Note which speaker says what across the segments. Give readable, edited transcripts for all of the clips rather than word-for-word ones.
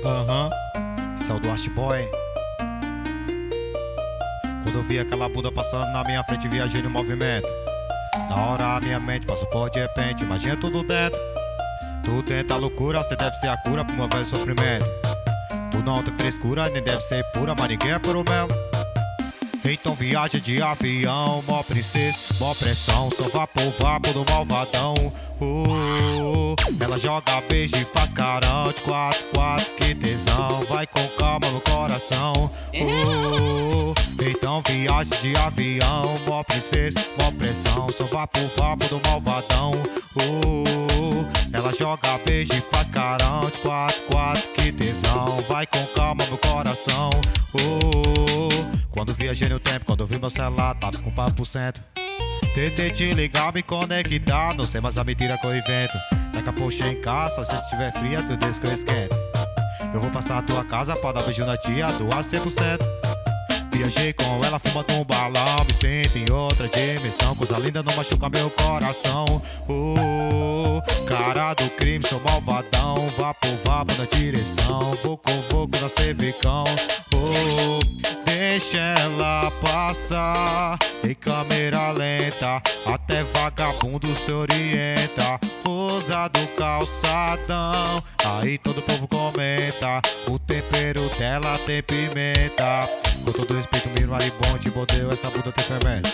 Speaker 1: Aham, Esse é o Duarte Boy. Quando eu vi aquela bunda passando na minha frente, viajei no movimento. Na hora a minha mente passou por de repente, imagina tudo dentro. Tu tenta loucura, cê deve ser a cura pro meu velho sofrimento. Tu não tem frescura, nem deve ser pura, mas ninguém é puro mesmo. Então viaja de avião, mó princesa, mó pressão, só vapor do malvadão. Ela joga beijo e faz carão de 4, que tesão, vai com calma no coração. Então viaja de avião, mó princesa, mó pressão, só vapor do malvadão. Ela joga beijo e faz carão de 4, que tesão, vai com calma no coração. Quando viajei no tempo, quando eu vi meu celular, tava com papo por cento. Tentei te ligar, me conectar, não sei mais a mentira que eu invento. Daqui a pouco em casa, se estiver fria, tu diz que eu esquento. Eu vou passar na tua casa pra dar beijo na tia, doar 100%. Viajei com ela, fumando um balão, me sinto em outra dimensão. Coisa linda não machuca meu coração. Cara do crime, sou malvadão, vapor na direção. Vou na cervicão. Deixa ela passar em câmera lenta, até vagabundo se orienta. Usa do calçadão, aí todo povo comenta. O tempero dela tem pimenta. Com todo respeito, miro maribonde, bodeu, essa bunda tem fermento.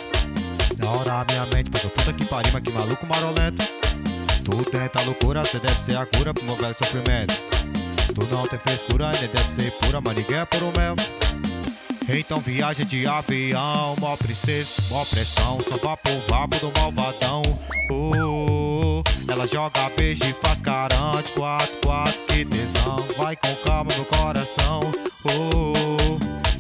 Speaker 1: Na hora a minha mente passou puta que pariu, mas que maluco marolento. Tu tenta loucura, cê deve ser a cura pro meu velho sofrimento. Tu não tem frescura, nem deve ser pura, mas ninguém é puro mesmo. Então viaja de avião, mó princesa, mó pressão, só vapor do malvadão. Ela joga beijo e faz carão de 4, que tesão, vai com calma no coração.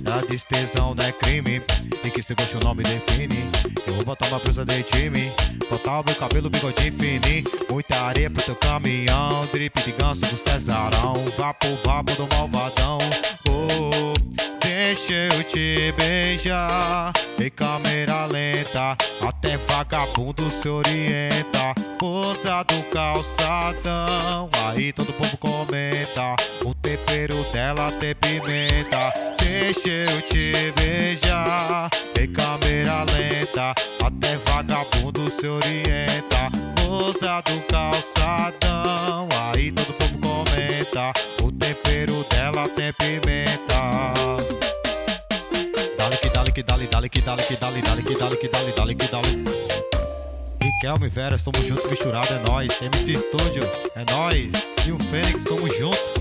Speaker 1: Ela diz tesão não é crime, e que se gosta o nome define. Eu vou botar uma blusa de time, botar o meu cabelo bigodinho fininho. Muita areia pro teu caminhão, drip de ganso do Cesarão. Vapor do malvadão. Deixa eu te beijar em câmera lenta, até vagabundo se orienta. Usa do calçadão, aí todo povo comenta. O tempero dela tem pimenta. Deixa eu te beijar em câmera lenta, até vagabundo se orienta. Usa do calçadão, aí todo povo comenta. O tempero dela tem pimenta. Dale. Riquelme e Vera, estamos juntos, misturado, é nóis. MC Studio, é nóis. E o Fênix, tamo junto.